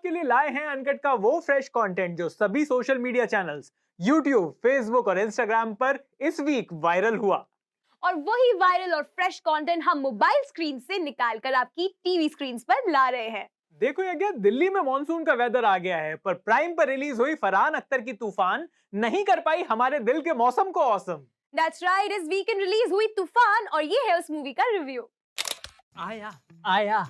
आपके लिए लाए हैं अनकट का वो फ्रेश कंटेंट जो सभी social media channels YouTube, Facebook और इंस्टाग्राम पर इस वीक वायरल हुआ। और वही वायरल और फ्रेश कंटेंट हम मोबाइल स्क्रीन से निकालकर आपकी टीवी स्क्रीन पर ला रहे हैं। देखो यज्ञ, दिल्ली में मॉनसून का वेदर आ गया है, पर प्राइम पर रिलीज हुई फरहान अख्तर की तूफान नहीं कर पाई हमारे दिल के मौसम को औसम। That's right, इस वीकेंड रिलीज हुई तूफान और ये है उस मूवी का रिव्यू। आया आया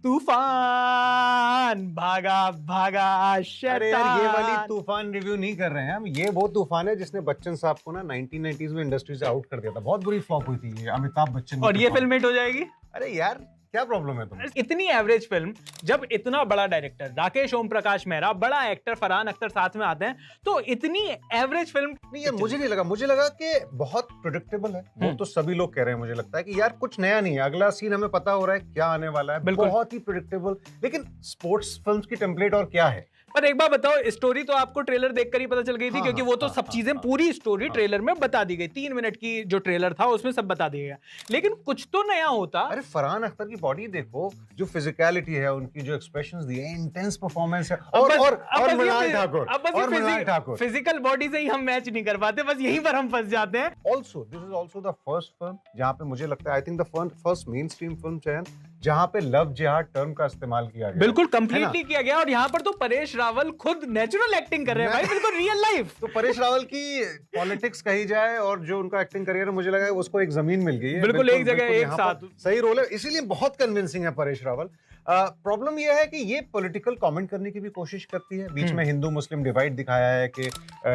तूफान, भागा भागा शैतान। अरे यार, ये वाली तूफान रिव्यू नहीं कर रहे हैं हम। ये वो तूफान है जिसने बच्चन साहब को ना 1990s में इंडस्ट्री से आउट कर दिया था। बहुत बुरी फ्लॉप हुई थी ये अमिताभ बच्चन। और ये फिल्म हिट हो जाएगी। अरे यार, क्या प्रॉब्लम है तुम्हें? इतनी एवरेज फिल्म, जब इतना बड़ा डायरेक्टर राकेश ओम प्रकाश मेहरा, बड़ा एक्टर फरहान अख्तर साथ में आते हैं, तो इतनी एवरेज फिल्म नहीं यार, मुझे नहीं लगा। मुझे लगा कि बहुत प्रेडिक्टेबल है। वो तो सभी लोग कह रहे हैं। मुझे लगता है कि यार कुछ नया नहीं है। अगला सीन हमें पता हो रहा है क्या आने वाला है। बहुत ही प्रेडिक्टेबल। लेकिन स्पोर्ट्स फिल्म्स की टेम्पलेट और क्या है। पर एक बार बताओ, स्टोरी तो आपको ट्रेलर देखकर ही पता चल गई थी, क्योंकि वो तो सब चीजें पूरी स्टोरी ट्रेलर में बता दी गई। 3 मिनट की जो ट्रेलर था उसमें सब बता दिया गया, लेकिन कुछ तो नया होता। अरे फरहान अख्तर की बॉडी देखो, जो फिजिकलिटी है, उनकी जो एक्सप्रेशंस दिए, इंटेंस परफॉर्मेंस है। और मृणाल ठाकुर फिजिकल बॉडी से ही हम मैच नहीं कर पाते, बस यहीं पर हम फंस जाते हैं। Also this is also the first film जहाँ पे मुझे लगता है, I think the first main stream film चयन जहाँ पे लव जिहाद टर्म का इस्तेमाल किया गया। बिल्कुल कंप्लीटली किया गया। और यहाँ पर तो परेश रावल खुद नेचुरल एक्टिंग कर रहे हैं भाई, बिल्कुल रियल लाइफ। तो परेश रावल की पॉलिटिक्स कही जाए और जो उनका एक्टिंग करियर है, मुझे लगा उसको एक जमीन मिल गई है। बिल्कुल एक जगह एक साथ सही रोल है, इसीलिए बहुत कन्विंसिंग है परेश रावल। प्रॉब्लम यह है कि ये पॉलिटिकल कमेंट करने की भी कोशिश करती है। बीच में हिंदू मुस्लिम डिवाइड दिखाया है कि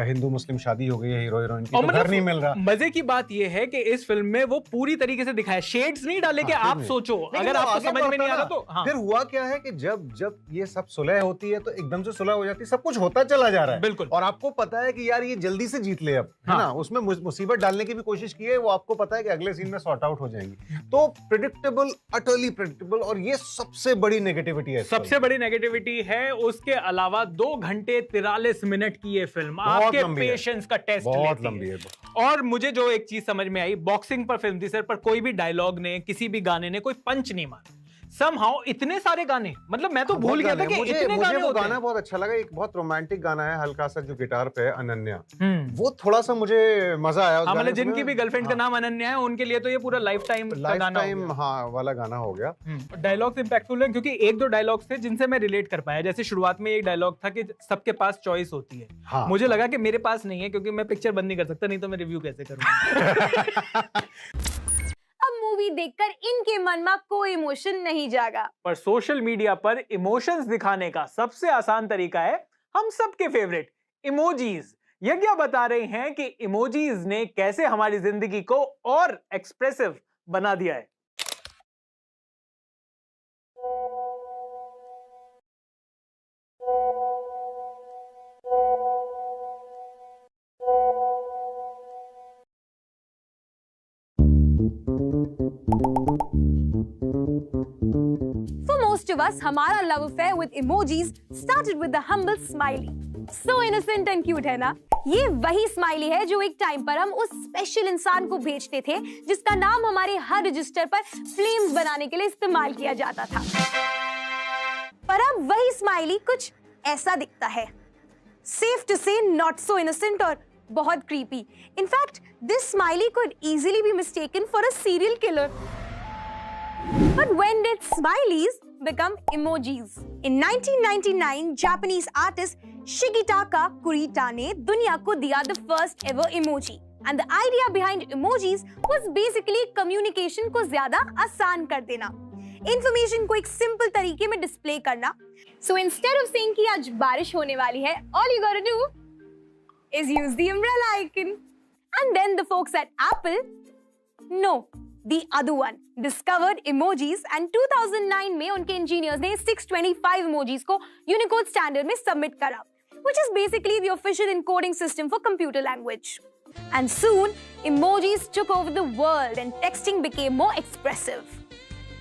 हिंदू मुस्लिम शादी हो गई है हीरो हीरोइन की, तो घर नहीं मिल रहा। मजे की बात यह है कि इस फिल्म में वो पूरी तरीके से दिखाया, शेड्स नहीं डाले कि आप सोचो अगर आपको समझ में नहीं आ रहा तो। फिर हुआ क्या है कि जब ये सब सुलह होती है तो एकदम से सुलह हो जाती है, सब कुछ होता चला जा रहा है। बिल्कुल। और आपको पता है कि यार ये जल्दी से जीत ले अब, है ना। उसमें मुसीबत डालने की भी कोशिश की है, वो आपको पता है कि अगले सीन में सॉर्ट आउट हो जाएंगी। तो प्रेडिक्टेबल, अटरली प्रेडिक्टेबल, और ये सबसे बड़ी नेगेटिविटी है। सबसे बड़ी नेगेटिविटी है। उसके अलावा 2 घंटे 43 मिनट की ये फिल्म आपके पेशेंस का टेस्ट बहुत लंबी है। और मुझे जो एक चीज समझ में आई, बॉक्सिंग पर फिल्म थी सर, पर कोई भी डायलॉग ने, किसी भी गाने ने कोई पंच नहीं मारा। Somehow इतने सारे गाने, मतलब मैं तो भूल गया था कि इतने गाने वो गाना बहुत अच्छा लगा। एक बहुत रोमांटिक गाना है, हल्का सा, जो गिटार पे है, अनन्या। वो थोड़ा सा मुझे मजा आया। मतलब जिनकी भी गर्लफ्रेंड का नाम अनन्या है, उनके लिए तो ये पूरा लाइफ टाइम वाला गाना हो गया। डायलॉग्स इंपैक्टफुल है, क्योंकि 1-2 डायलॉग्स थे जिनसे मैं रिलेट कर पाया। जैसे शुरुआत में एक डायलॉग था कि सबके पास चॉइस होती है। मुझे लगा कि मेरे पास नहीं है, क्योंकि मैं पिक्चर बंद नहीं कर सकता, नहीं तो मैं रिव्यू कैसे करूंगा। मूवी देखकर इनके मन में कोई इमोशन नहीं जागा। पर सोशल मीडिया पर इमोशंस दिखाने का सबसे आसान तरीका है हम सबके फेवरेट इमोजीज। यज्ञ बता रहे हैं कि इमोजीज ने कैसे हमारी जिंदगी को और एक्सप्रेसिव बना दिया है। हमारा love affair with emojis started with the humble smiley. So innocent and cute है ना। ये वही स्माइली है जो एक टाइम पर हम उस स्पेशल इंसान को भेजते थे जिसका नाम हमारे हर रजिस्टर पर फ्लेम्स बनाने के लिए इस्तेमाल किया जाता था। पर अब वही स्माइली कुछ ऐसा दिखता है। सेफ टू से नॉट सो इनोसेंट और बहुत creepy. In fact this smiley could easily B mistaken for a serial killer. But when did smileys become emojis? In 1999, Japanese artist Shigetaka Kurita ने दुनिया को दिया the first ever emoji. And the idea behind emojis was basically communication को ज्यादा आसान कर देना, information को एक simple तरीके में display करना. So instead of saying कि आज बारिश होने वाली है, all you gotta do is use the umbrella icon. And then the folks at Apple, no, the other one, discovered emojis and 2009 में उनके engineers ने 625 emojis को Unicode standard में submit करा, which is basically the official encoding system for computer language. And soon, emojis took over the world and texting became more expressive.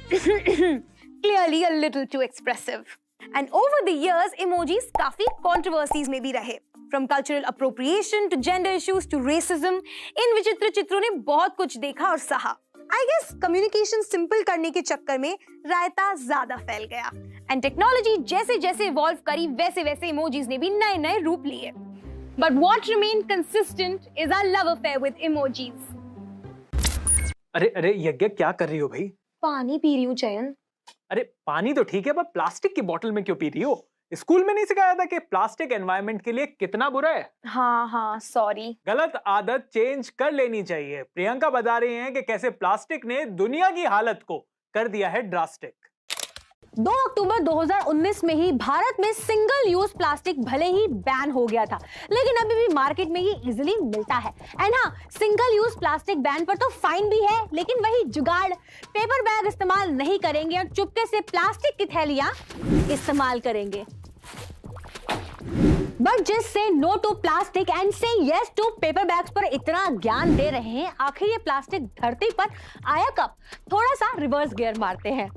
Clearly a little too expressive. And over the years, emojis काफी controversies में भी रहे. From cultural appropriation to gender issues to racism, इन विचित्र चित्रों ने बहुत कुछ देखा और सहा. I guess communication simple करने के चक्कर में रायता ज्यादा फैल गया. एंड टेक्नोलॉजी जैसे जैसे इवॉल्व करी वैसे वैसे इमोजीज ने भी नए नए रूप लिए। But what remain consistent is our love affair with emojis. अरे यज्ञ क्या कर रही हो भाई? पानी पी रही हूँ चयन। अरे पानी तो ठीक है, पर प्लास्टिक की बोतल में क्यों पी रही हो? स्कूल में नहीं सिखाया था कि प्लास्टिक एनवायरनमेंट के लिए कितना बुरा है? हाँ सॉरी। गलत आदत चेंज कर लेनी चाहिए। प्रियंका बता रही हैं कि कैसे प्लास्टिक ने दुनिया की हालत को कर दिया है ड्रास्टिक। 2 अक्टूबर 2019 में ही भारत में सिंगल यूज प्लास्टिक भले ही बैन हो गया था, लेकिन अभी भी मार्केट में ये इजीली मिलता है। एंड हाँ, सिंगल यूज प्लास्टिक बैन पर तो फाइन भी है, लेकिन वही जुगाड़, पेपर बैग इस्तेमाल नहीं करेंगे और चुपके से प्लास्टिक की थैलियां इस्तेमाल करेंगे। बट जिससे नो टू प्लास्टिक एंड से यस टू पेपर बैग्स पर इतना ज्ञान दे रहे हैं, आखिर ये प्लास्टिक धरती पर आया कब? थोड़ा सा रिवर्स गियर मारते हैं।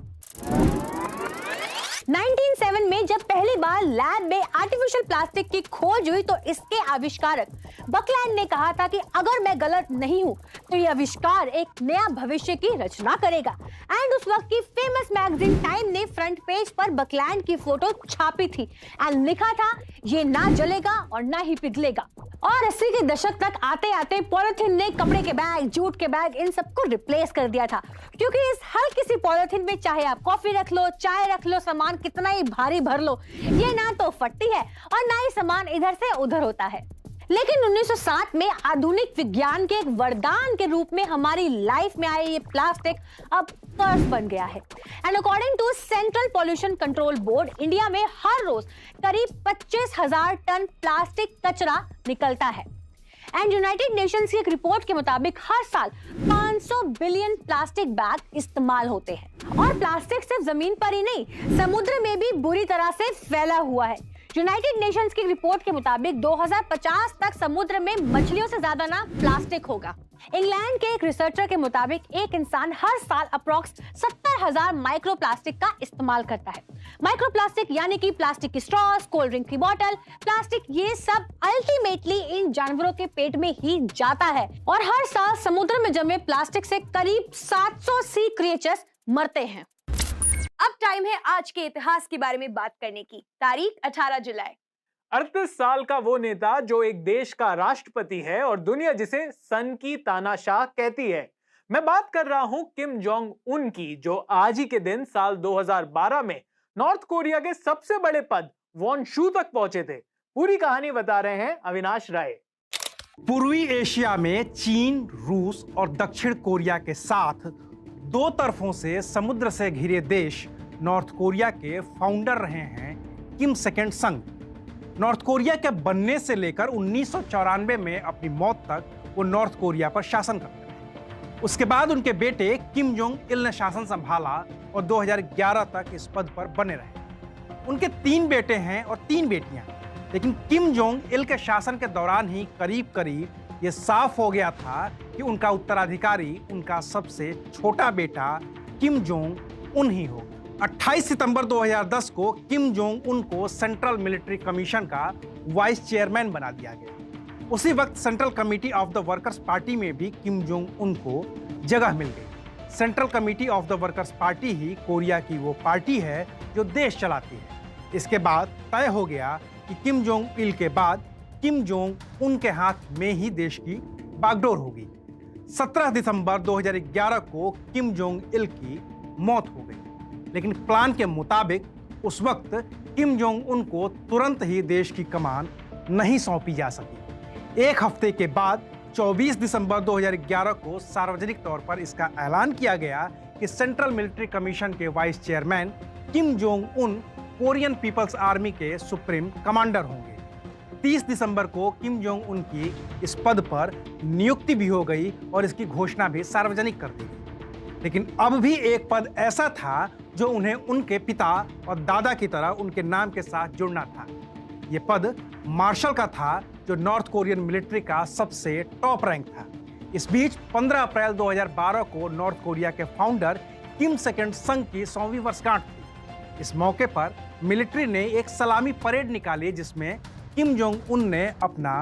1907 में जब पहली बार लैब में आर्टिफिशियल प्लास्टिक की खोज हुई तो इसके आविष्कारक बकलैंड ने कहा था कि अगर मैं गलत नहीं हूं तो यह आविष्कार एक नया भविष्य की रचना करेगा। एंड उस वक्त की फेमस मैगजीन टाइम ने फ्रंट पेज पर बकलैंड की फोटो छापी थी एंड लिखा था, ये ना जलेगा और ना ही पिघलेगा। और 80 के दशक तक आते आते पॉलिथीन ने कपड़े के बैग, जूट के बैग, इन सबको रिप्लेस कर दिया था, क्योंकि इस हल्की सी पॉलिथीन में चाहे आप कॉफी रख लो, चाय रख लो, सामान कितना ही भारी भर लो, ये ना तो फटती है और ना ही सामान इधर से उधर होता है। लेकिन 1960 में आधुनिक विज्ञान के एक वरदान के रूप में हमारी लाइफ में आए ये प्लास्टिक अब कर्स बन गया है। And according to central pollution control board, India में हर रोज करीब 25,000 टन प्लास्टिक कचरा निकलता है। एंड यूनाइटेड नेशंस की एक रिपोर्ट के मुताबिक हर साल 500 बिलियन प्लास्टिक बैग इस्तेमाल होते हैं। और प्लास्टिक सिर्फ जमीन पर ही नहीं, समुद्र में भी बुरी तरह से फैला हुआ है। यूनाइटेड नेशंस की रिपोर्ट के मुताबिक 2050 तक समुद्र में मछलियों से ज्यादा ना प्लास्टिक होगा। इंग्लैंड के एक रिसर्चर के मुताबिक एक इंसान हर साल अप्रॉक्स 70,000 माइक्रोप्लास्टिक का इस्तेमाल करता है। माइक्रोप्लास्टिक यानी कि प्लास्टिक की स्ट्रॉस, कोल्ड ड्रिंक की बोतल, प्लास्टिक, ये सब अल्टीमेटली इन जानवरों के पेट में ही जाता है और हर साल समुद्र में जमे प्लास्टिक से करीब 700 सी क्रिएचर्स मरते हैं। अब टाइम है आज के इतिहास के बारे में बात करने की। तारीख 18 जुलाई। 38 साल का वो नेता जो एक देश का राष्ट्रपति है और दुनिया जिसे सन की तानाशाह कहती है। मैं बात कर रहा हूं किम जोंग उन की, जो आज ही के दिन साल 2012 में नॉर्थ कोरिया के सबसे बड़े पद वॉनशू तक पहुंचे थे। पूरी कहानी बता रहे हैं अविनाश राय। पूर्वी एशिया में चीन, रूस और दक्षिण कोरिया के साथ दो तरफों से समुद्र से घिरे देश नॉर्थ कोरिया के फाउंडर रहे हैं किम सेकेंड संग। नॉर्थ कोरिया के बनने से लेकर 1994 में अपनी मौत तक वो नॉर्थ कोरिया पर शासन करते रहे। उसके बाद उनके बेटे किम जोंग इल ने शासन संभाला और 2011 तक इस पद पर बने रहे। उनके 3 बेटे हैं और 3 बेटियां, लेकिन किम जोंग इल के शासन के दौरान ही करीब करीब ये साफ हो गया था कि उनका उत्तराधिकारी उनका सबसे छोटा बेटा किम जोंग उन ही होगा। 28 सितंबर 2010 को किम जोंग उन को सेंट्रल मिलिट्री कमीशन का वाइस चेयरमैन बना दिया गया। उसी वक्त central committee of the workers party में भी किम जोंग उन को जगह मिल गई। Central committee of the workers party he Korea की वो पार्टी है जो देश चलाती है। इसके बाद तय हो गया कि किम जोंग इल के बाद किम जोंग उन के हाथ में ही देश की बागडोर होगी। 17 दिसंबर 2011 को किम जोंग इल की मौत हो गई, लेकिन प्लान के मुताबिक उस वक्त किम जोंग उन को तुरंत ही देश की कमान नहीं सौंपी जा सकी। एक हफ्ते के बाद 24 दिसंबर 2011 को सार्वजनिक तौर पर इसका ऐलान किया गया कि सेंट्रल मिलिट्री कमीशन के vice chairman Kim Jong Un Korean People's Army के सुप्रीम कमांडर होंगे। 30 दिसंबर को किम जोंग उन की इस पद पर नियुक्ति भी हो गई और इसकी घोषणा भी सार्वजनिक कर दी गई। लेकिन अब भी एक पद ऐसा था जो उन्हें उनके पिता और दादा की तरह उनके नाम के साथ जुड़ना था। ये पद मार्शल का था, जो नॉर्थ कोरियन मिलिट्री का सबसे टॉप रैंक था। इस बीच 15 अप्रैल 2012 को नॉर्थ कोरिया के फाउंडर किम सेकेंड संग की 100वीं वर्षगांठ थी। इस मौके पर मिलिट्री ने एक सलामी परेड निकाली जिसमें किम जोंग उन ने अपना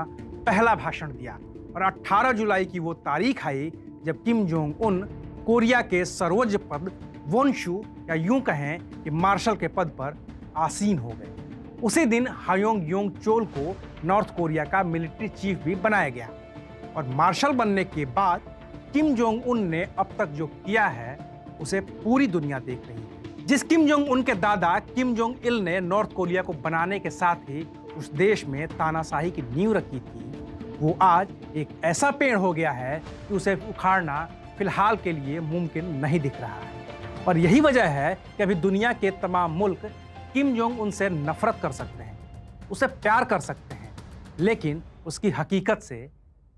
पहला भाषण दिया और 18 जुलाई की वो तारीख आई जब किम जोंग उन कोरिया के सर्वोच्च पद वोनशु या यूं कहें कि मार्शल के पद पर आसीन हो गए। उसी दिन हायोंग योंग चोल को नॉर्थ कोरिया का मिलिट्री चीफ भी बनाया गया और मार्शल बनने के बाद किम जोंग उन ने अब तक जो किया है उसे पूरी दुनिया देख रही है। जिस किम जोंग उन के दादा किम जोंग इल ने नॉर्थ कोरिया को बनाने के साथ ही उस देश में तानाशाही की नींव रखी थी, वो आज एक ऐसा पेड़ हो गया है कि उसे उखाड़ना फिलहाल के लिए मुमकिन नहीं दिख रहा है। और यही वजह है कि अभी दुनिया के तमाम मुल्क किम जोंग उन से नफरत कर सकते हैं, उसे प्यार कर सकते हैं, लेकिन उसकी हकीकत से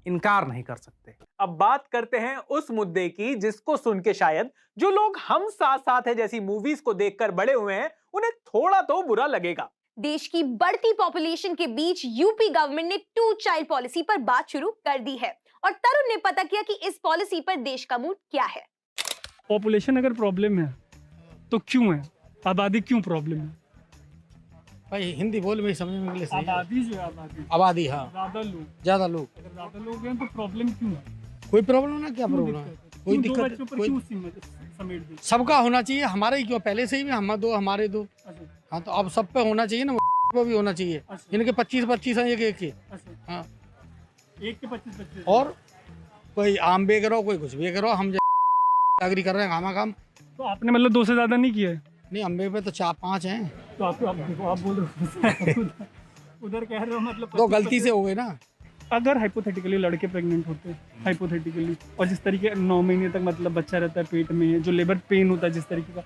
इनकार नहीं कर सकते। अब बात करते हैं उस मुद्दे की जिसको सुन के शायद जो लोग हम साथ साथ है जैसी मूवीज को देखकर बड़े हुए हैं उन्हें थोड़ा तो बुरा लगेगा। देश की बढ़ती पॉपुलेशन के बीच यूपी गवर्नमेंट ने 2 चाइल्ड पॉलिसी पर बात शुरू कर दी है और तरुण ने पता किया कि इस पॉलिसी पर देश का मूड क्या है। पॉपुलेशन अगर प्रॉब्लम है तो क्यों है, आबादी क्यों प्रॉब्लम है? भाई हिंदी बोल में समझ में इंग्लिश नहीं। आबादी जो है आबादी हाँ ज्यादा लोग अगर ज्यादा लोग हैं तो प्रॉब्लम क्यों है? कोई प्रॉब्लम ना, क्या प्रॉब्लम है, कोई दिक्कत कोई समेट दी? सबका होना चाहिए, हमारे ही क्यों, पहले से ही हम दो हमारे दो। अच्छा, हाँ तो अब सब पे होना चाहिए ना, पे भी होना चाहिए। अच्छा। इनके 25 हैं, एक के। अच्छा। हाँ एक के 25 और कोई आम बे करो, कोई कुछ भी करो, हम चाकरी कर रहे हैं खामा काम। तो आपने मतलब 2 से ज्यादा नहीं किया है? नहीं, अम्बे पे तो 4-5 हैं। तो आप देखो, आप बोल रहे हो उधर कह रहे हो मतलब तो गलती से हो गए ना। अगर हाइपोथेटिकली लड़के प्रेग्नेंट होते हैं हाइपोथेटिकली और जिस तरीके 9 महीने तक मतलब बच्चा रहता है पेट में, जो लेबर पेन होता है जिस तरीके का,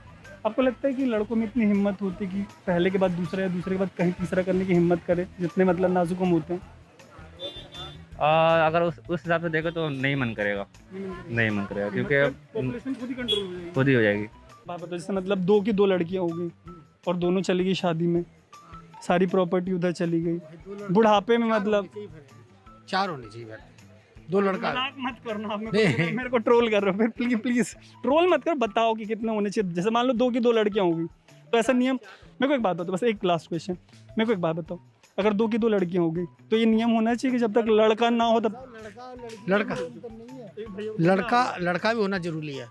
आपको लगता है कि लड़कों में इतनी हिम्मत होती है कि पहले के बाद दूसरा या दूसरे के बाद कहीं तीसरा करने की हिम्मत करे, जितने मतलब नाजुक हम होते हैं? अगर उस हिसाब से देखो तो नहीं मन करेगा, नहीं मन करेगा क्योंकि पॉपुलेशन खुद ही कंट्रोल हो जाएगी। खुद ही हो जाएगी। बात बताओ, जैसे मतलब 2 की 2 लड़कियां हो गई और दोनों चली गई शादी में, सारी प्रॉपर्टी उधर चली गई, बुढ़ापे में मतलब 4 होनी चाहिए, 2 लड़का। मजाक मत करना, आप मेरे को ट्रोल कर रहे हो, फिर प्लीज प्लीज ट्रोल मत कर, बताओ कि कितने होने चाहिए। जैसे मान लो 2 की 2 लड़कियां होगी तो ऐसा नियम, मेरे को एक बात बताओ, बस एक लास्ट क्वेश्चन, मेरे को एक बात बताओ, अगर 2 की 2 लड़कियां हो गई तो ये नियम होना चाहिए कि जब तक लड़का ना हो तब लड़का भी होना जरूरी है।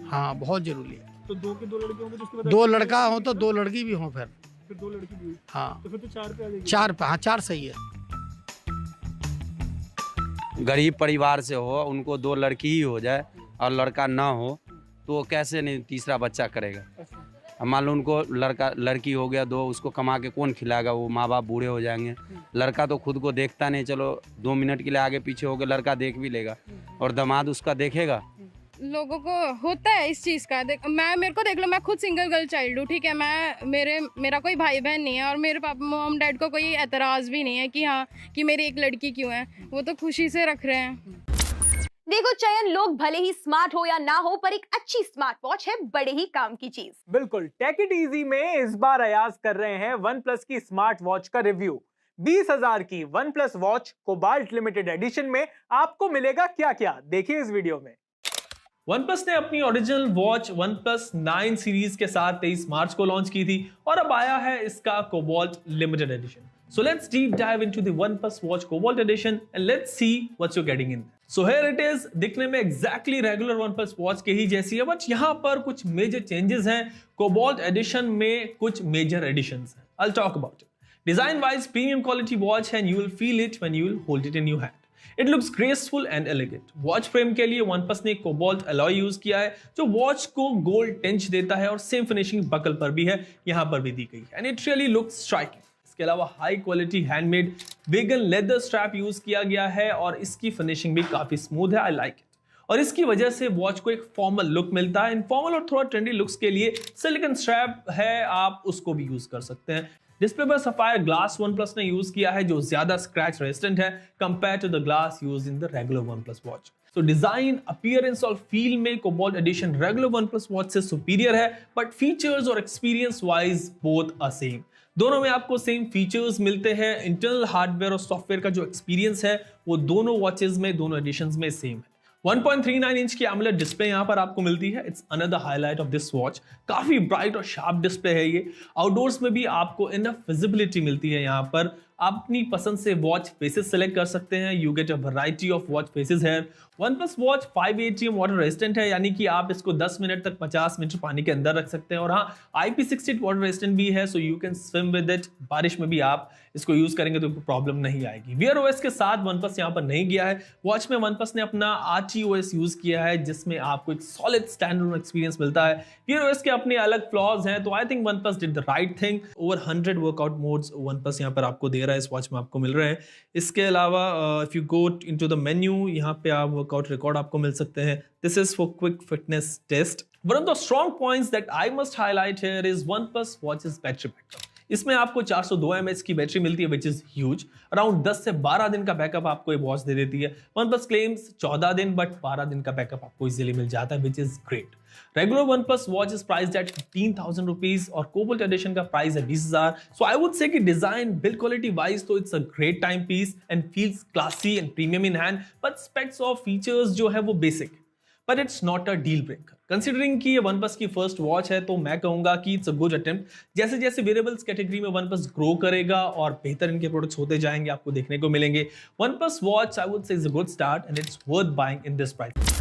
हाँ बहुत जरूरी है। तो 2 की 2 लड़कियां होंगी तो उसके बाद 2 लड़का हो तो 2 लड़की भी हो, फिर 2 लड़की भी हुई। हाँ तो फिर तो 4 पे आ जाएगी। 4 पे, हाँ 4 सही है। गरीब परिवार से हो, उनको 2 लड़की ही हो जाए और लड़का ना हो तो वो कैसे नहीं तीसरा बच्चा करेगा। अब मान लो उनको लड़की हो गया 2, उसको कमा के कौन खिलाएगा, वो माँ बाप बूढ़े हो जाएंगे। लड़का तो खुद को देखता नहीं, चलो 2 मिनट के लिए आगे पीछे हो गए, लड़का देख भी लेगा और दामाद उसका देखेगा। लोगों को होता है इस चीज़ का। मेरे को देख लो, मैं खुद सिंगल गर्ल चाइल्ड हूँ, ठीक है। मेरा कोई भाई बहन नहीं है और मेरे पापा मॉम डैड को कोई एतराज़ भी नहीं है कि हाँ कि मेरी एक लड़की क्यों है, वो तो खुशी से रख रहे हैं। देखो चयन, लोग भले ही स्मार्ट हो या ना हो, पर एक अच्छी स्मार्ट वॉच है बड़े ही काम की चीज। बिल्कुल, टेक इट इजी में इस बार अयाज कर रहे हैं OnePlus की स्मार्ट वॉच का रिव्यू। 20,000 की OnePlus watch cobalt limited edition में आपको मिलेगा क्या क्या, देखिए इस वीडियो में। OnePlus ने अपनी ओरिजिनल वॉच OnePlus 9 सीरीज के साथ 23 मार्च को लॉन्च की थी और अब आया है इसका cobalt limited edition. So let's deep dive into the OnePlus Watch Cobalt Edition and let's see what you're getting in. So here it is, दिखने में exactly regular OnePlus Watch के ही जैसी है, बट यहाँ पर कुछ major changes हैं। Cobalt Edition में कुछ major additions हैं। I'll talk about it. Design wise, premium quality watch and you will feel it when you will hold it in your hand. It looks graceful and elegant. Watch frame के लिए OnePlus ने Cobalt alloy use किया है जो watch को gold tinge देता है और सेम फिनिशिंग बकल पर भी है, यहाँ पर भी दी गई है। And it really looks striking. इसके अलावा high quality handmade vegan leather strap use किया गया है और इसकी फिनिशिंग भी काफी स्मूथ है। I like it. और इसकी वजह से वॉच को एक फॉर्मल लुक मिलता है। इनफॉर्मल और थोड़ा ट्रेंडी लुक्स के लिए सिलिकॉन स्ट्रैप है, आप उसको भी यूज कर सकते हैं। डिस्प्ले पर सफायर ग्लास OnePlus ने यूज किया है जो ज्यादा स्क्रैच रेजिस्टेंट है compare to the glass use in the regular OnePlus watch. तो डिजाइन, अपीयरेंस और फील में cobalt edition regular OnePlus watch से सुपीरियर है, बट फीचर्स और experience wise both are same. दोनों में आपको सेम फीचर्स मिलते हैं। इंटरनल हार्डवेयर और सॉफ्टवेयर का जो एक्सपीरियंस है वो दोनों वॉचेस में, दोनों एडिशंस में सेम है। 1.39 इंच की AMOLED डिस्प्ले यहाँ पर आपको मिलती है। It's another highlight of this watch. काफी ब्राइट और शार्प डिस्प्ले है ये। आउटडोर्स में भी आपको इनफ विजिबिलिटी मिलती है यहाँ पर। आप अपनी पसंद से वॉच फेसेस सेलेक्ट कर सकते हैं। You get a variety of watch faces है। OnePlus watch 5 ATM water resistant है, यानी कि आप इसको 10 मिनट तक 50 मिनट पानी के अंदर रख सकते हैं। और हाँ, IP68 वाटर रेजिस्टेंट भी है, so you can swim with it. बारिश में भी आप इसको यूज करेंगे तो प्रॉब्लम नहीं आएगी। Wear OS के साथ OnePlus यहाँ पर नहीं गया है। वॉच में OnePlus ने अपना RTOS यूज किया है, जिसमें आपको एक सॉलिड स्टैंडर्ड एक्सपीरियंस मिलता है। Wear OS के अपने अलग फ्लॉज हैं, तो I think OnePlus did the right thing. Over 100 workout modes OnePlus यहाँ पर आपको दे रहा है, इस वॉच में आपको मिल रहे हैं। इसके अलावा if you go into the menu, यहाँ पे आप वर्कआउट रिकॉर्ड आपको मिल सकते हैं। This is for quick fitness test. One of the strong points that I must highlight here is OnePlus watches battery backup. इसमें आपको 402 mAh की बैटरी मिलती है, विच इज ह्यूज। अराउंड 10 से 12 दिन का बैकअप आपको ये वॉच दे देती है। OnePlus क्लेम्स 14 दिन, बट 12 दिन का बैकअप आपको इजीली मिल जाता है, which is great. Regular OnePlus watch is priced at 15,000 rupees और कोबोल्ट एडिशन का प्राइस है 20,000। सो आई वुड से कि डिजाइन बिल्ड क्वालिटी वाइज तो it's a great time piece and feels classy and premium in hand, but specs और features जो है वो basic, but it's not a deal breaker. Considering कि ये OnePlus की first watch है, तो मैं कहूंगा कि इट्स अ गुड अटेम्प्ट। जैसे जैसे वेरेबल्स कैटेगरी में OnePlus ग्रो करेगा और बेहतर इनके प्रोडक्ट्स होते जाएंगे, आपको देखने को मिलेंगे। OnePlus वॉच आई वुड से is a good start and it's worth buying in this price.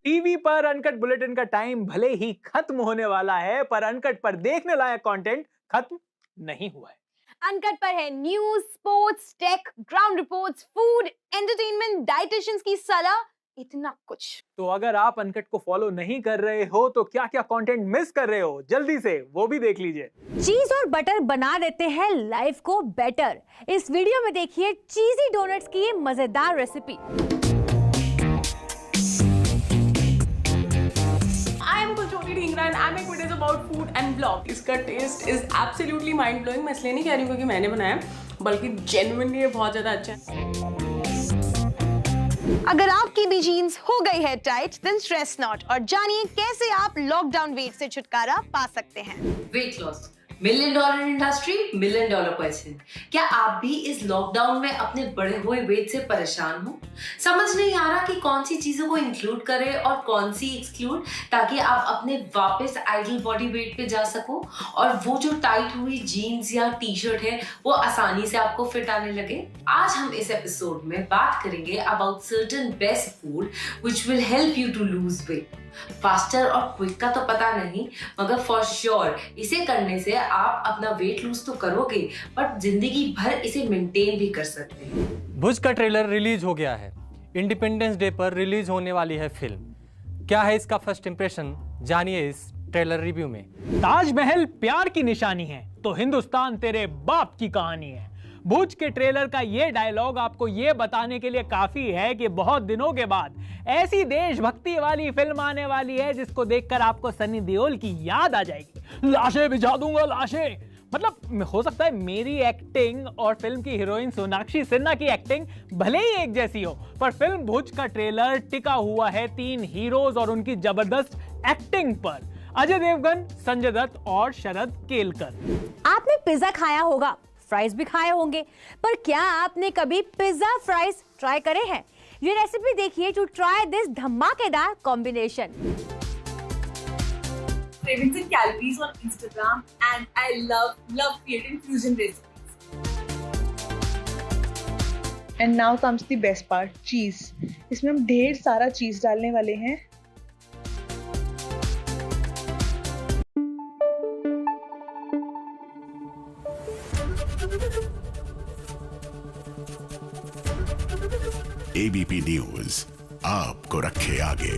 TV पर अनकट बुलेटिन का टाइम भले ही खत्म होने वाला है, पर अनकट पर देखने लायक कंटेंट खत्म नहीं हुआ है। अनकट पर है news, sports, tech, ground reports, food, entertainment, dietitians की सलाह, इतना कुछ। तो अगर आप अनकट को फॉलो नहीं कर रहे हो तो क्या क्या कंटेंट मिस कर रहे हो, जल्दी से वो भी देख लीजिए। चीज और बटर बना देते हैं लाइफ को बेटर। इस वीडियो में देखिए चीजी डोनट्स की ये मजेदार recipe. I make videos about food and vlog. इसका test is absolutely mind blowing। मैं इसलिए नहीं कह रही हूँ क्योंकि मैंने बनाया, बल्कि genuinely ये बहुत ज्यादा अच्छा है। अगर आपकी भी जीन्स हो गई है टाइट, then stress not और जानिए कैसे आप लॉकडाउन वेट से छुटकारा पा सकते हैं। Weight loss, $1 million industry, $1 million question. क्या आप भी इस लॉकडाउन में अपने बढ़े हुए वेट से परेशान हो? समझ नहीं आ रहा कि कौन सी चीजों को इंक्लूड करें और कौन सी एक्सक्लूड, ताकि आप अपने वापस आइडियल बॉडी वेट पे जा सको और वो जो टाइट हुई जीन्स या टी शर्ट है वो आसानी से आपको फिट आने लगे। आज हम इस एपिसोड में बात करेंगे about certain best food which will help you to lose weight. Faster और क्विक का तो पता नहीं, मगर फॉर श्योर इसे करने से आप अपना वेट लूज तो करोगे, बट जिंदगी भर इसे मेंटेन भी कर सकते हैं। भुज का ट्रेलर रिलीज हो गया है। इंडिपेंडेंस डे पर रिलीज होने वाली है फिल्म। क्या है इसका फर्स्ट इंप्रेशन, जानिए इस ट्रेलर रिव्यू में। ताजमहल प्यार की निशानी है तो हिंदुस्तान तेरे बाप की कहानी है। भुज के ट्रेलर का ये डायलॉग आपको ये बताने के लिए काफी है कि बहुत दिनों के बाद ऐसी देशभक्ति वाली फिल्म आने वाली है जिसको देखकर आपको सनी देओल की याद आ जाएगी। लाशें बिछा दूंगा लाशें, मतलब हो सकता है मेरी एक्टिंग और फिल्म की हीरोइन सोनाक्षी सिन्हा की एक्टिंग भले ही एक जैसी हो, पर फिल्म भुज का ट्रेलर टिका हुआ है 3 हीरोज और उनकी जबरदस्त एक्टिंग पर, अजय देवगन, संजय दत्त और शरद केलकर। आपने पिज्जा खाया होगा, फ्राइज भी खाए होंगे, पर क्या आपने कभी पिज्जा फ्राइज ट्राई करे हैं? ये रेसिपी देखिए टू ट्राई दिस धमाकेदार combination. Cravings and calories on Instagram, and I love creating fusion recipes. And now comes the best part, cheese. इसमें हम ढेर सारा चीज डालने वाले हैं। ABP न्यूज आपको रखे आगे।